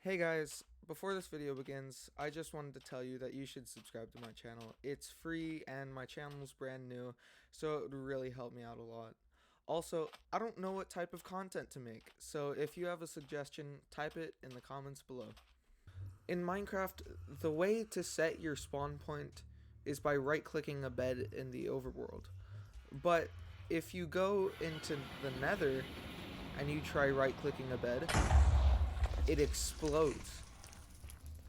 Hey guys, before this video begins, I just wanted to tell you that you should subscribe to my channel. It's free and my channel's brand new, so it would really help me out a lot. Also, I don't know what type of content to make, so if you have a suggestion, type it in the comments below. In Minecraft, the way to set your spawn point is by right-clicking a bed in the overworld. But if you go into the nether and you try right-clicking a bed, it explodes.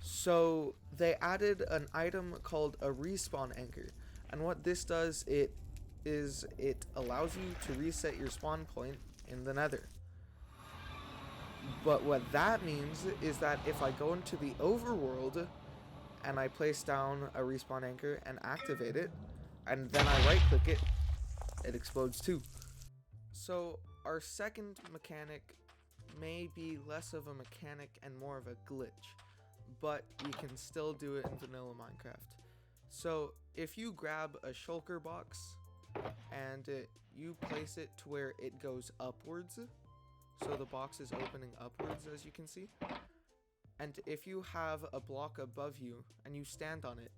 So they added an item called a respawn anchor, and what this does it allows you to reset your spawn point in the nether. But what that means is that if I go into the overworld and I place down a respawn anchor and activate it, and then I right click it, it explodes too. So our second mechanic may be less of a mechanic and more of a glitch, but you can still do it in vanilla Minecraft. So if you grab a shulker box and you place it to where it goes upwards, so the box is opening upwards, as you can see, and if you have a block above you and you stand on it,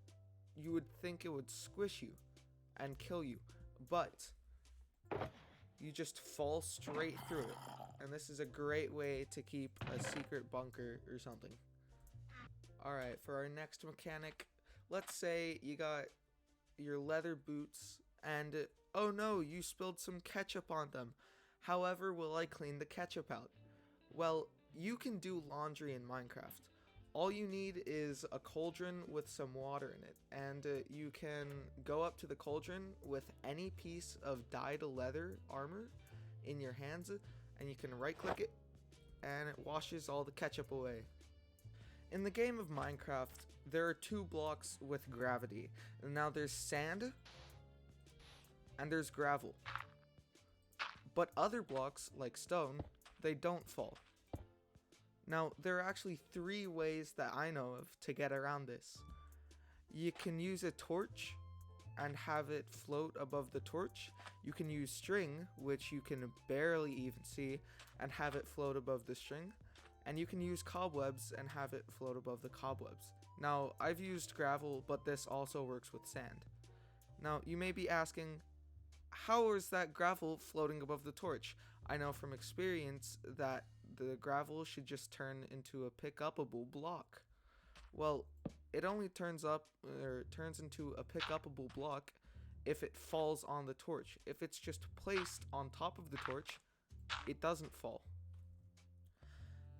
you would think it would squish you and kill you, but you just fall straight through it. And this is a great way to keep a secret bunker or something. Alright, for our next mechanic, let's say you got your leather boots and oh no, you spilled some ketchup on them. However, will I clean the ketchup out? Well, you can do laundry in Minecraft. All you need is a cauldron with some water in it, and you can go up to the cauldron with any piece of dyed leather armor in your hands, and you can right click it and it washes all the ketchup away. In the game of Minecraft, there are two blocks with gravity. Now there's sand and there's gravel. But other blocks, like stone, they don't fall. Now, there are actually three ways that I know of to get around this. You can use a torch and have it float above the torch. You can use string, which you can barely even see, and have it float above the string. And you can use cobwebs and have it float above the cobwebs. Now, I've used gravel, but this also works with sand. Now, you may be asking, how is that gravel floating above the torch? I know from experience that the gravel should just turn into a pick-upable block. Well, it only turns into a pick-upable block if it falls on the torch. If it's just placed on top of the torch, it doesn't fall.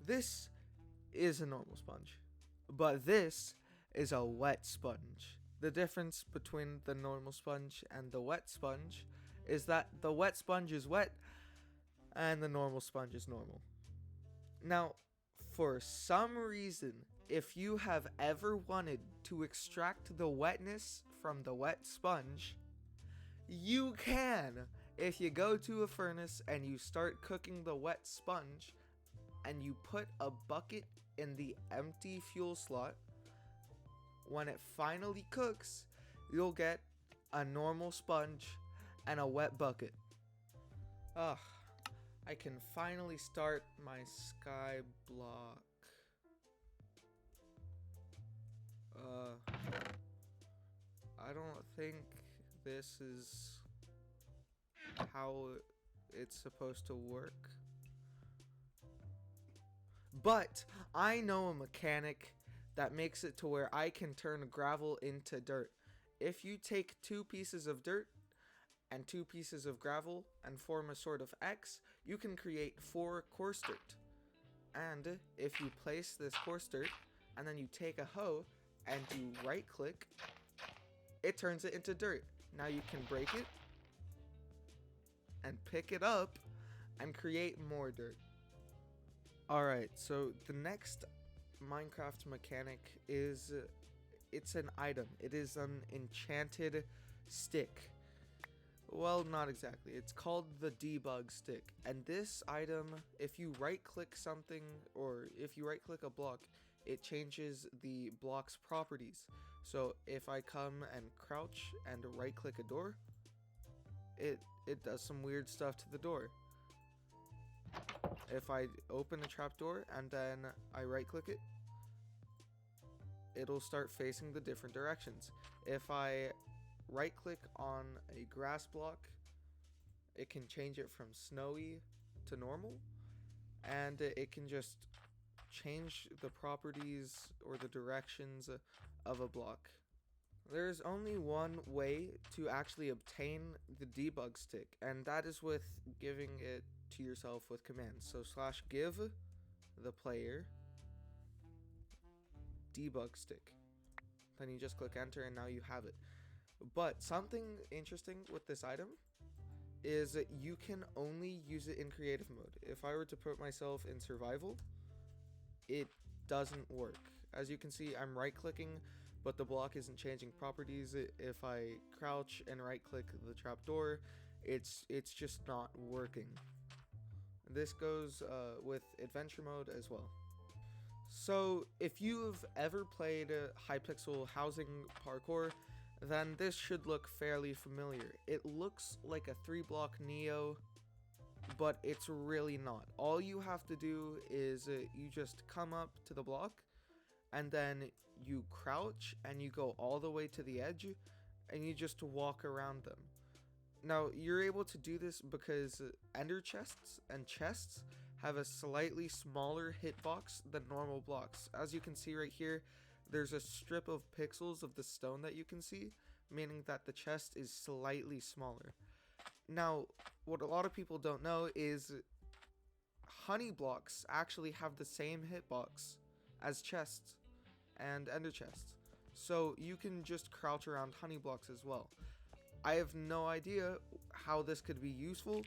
This is a normal sponge, but this is a wet sponge. The difference between the normal sponge and the wet sponge is that the wet sponge is wet and the normal sponge is normal. Now, for some reason, if you have ever wanted to extract the wetness from the wet sponge, you can. If you go to a furnace and you start cooking the wet sponge and you put a bucket in the empty fuel slot, when it finally cooks, you'll get a normal sponge and a wet bucket. Ugh, I can finally start my sky block. I don't think this is how it's supposed to work. But I know a mechanic that makes it to where I can turn gravel into dirt. If you take two pieces of dirt and two pieces of gravel and form a sort of X, you can create 4 coarse dirt. And if you place this coarse dirt and then you take a hoe and you right click, it turns it into dirt. Now you can break it and pick it up and create more dirt. Alright, so the next Minecraft mechanic is, it's an item. It is an enchanted stick. Well, not exactly. It's called the debug stick. And this item, if you right click something or if you right click a block, it changes the block's properties. So if I come and crouch and right click a door, it does some weird stuff to the door. If I open the trapdoor and then I right click it, it'll start facing the different directions. If I right click on a grass block, it can change it from snowy to normal, and it can just change the properties or the directions of a block. There's only one way to actually obtain the debug stick, and that is with giving it to yourself with commands. So /give the player debug stick. Then you just click enter and now you have it. But something interesting with this item is that you can only use it in creative mode. If I were to put myself in survival, it doesn't work. As you can see, I'm right clicking, but the block isn't changing properties. If I crouch and right click the trapdoor, it's just not working. This goes with adventure mode as well. So if you've ever played Hypixel housing parkour, then this should look fairly familiar. It looks like a 3-block Neo, but it's really not. All you have to do is you just come up to the block, and then you crouch and you go all the way to the edge, and you just walk around them. Now, you're able to do this because ender chests and chests have a slightly smaller hitbox than normal blocks. As you can see right here, there's a strip of pixels of the stone that you can see, meaning that the chest is slightly smaller. Now, what a lot of people don't know is honey blocks actually have the same hitbox as chests and ender chests. So you can just crouch around honey blocks as well. I have no idea how this could be useful,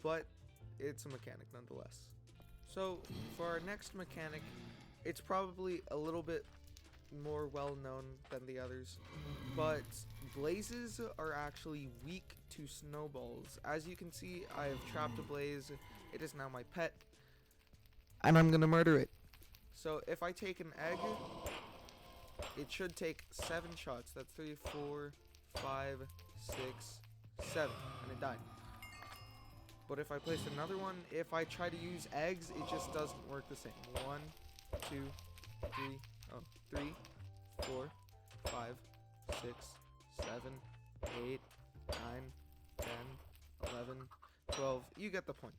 but it's a mechanic nonetheless. So for our next mechanic, it's probably a little bit more well known than the others, but blazes are actually weak to snowballs. As you can see, I have trapped a blaze. It is now my pet, and I'm gonna murder it. So if I take an egg, it should take 7 shots. That's 3, 4, 5, 6, 7, and it died. But if I place another one, if I try to use eggs, it just doesn't work the same. 1, 2, 3, 3, 4, 5, 6, 7, 8, 9, 10, 11, 12. You get the point.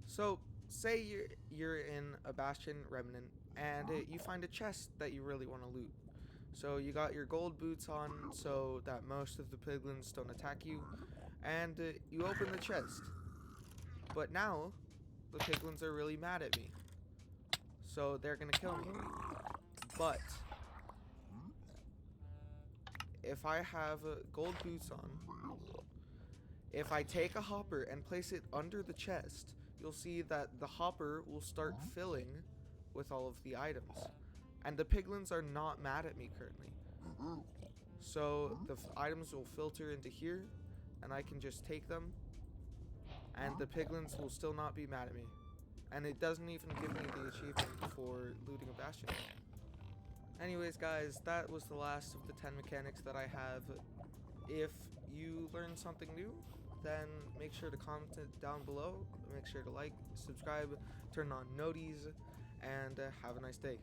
So say you're in a Bastion Remnant and you find a chest that you really want to loot. So you got your gold boots on so that most of the piglins don't attack you, and you open the chest. But now the piglins are really mad at me, so they're gonna kill me. But if I have gold boots on, if I take a hopper and place it under the chest, you'll see that the hopper will start filling with all of the items. And the piglins are not mad at me currently. So the items will filter into here, and I can just take them, and the piglins will still not be mad at me. And it doesn't even give me the achievement for looting a bastion. Anyways guys, that was the last of the 10 mechanics that I have. If you learned something new, then make sure to comment it down below. Make sure to like, subscribe, turn on noties, and have a nice day.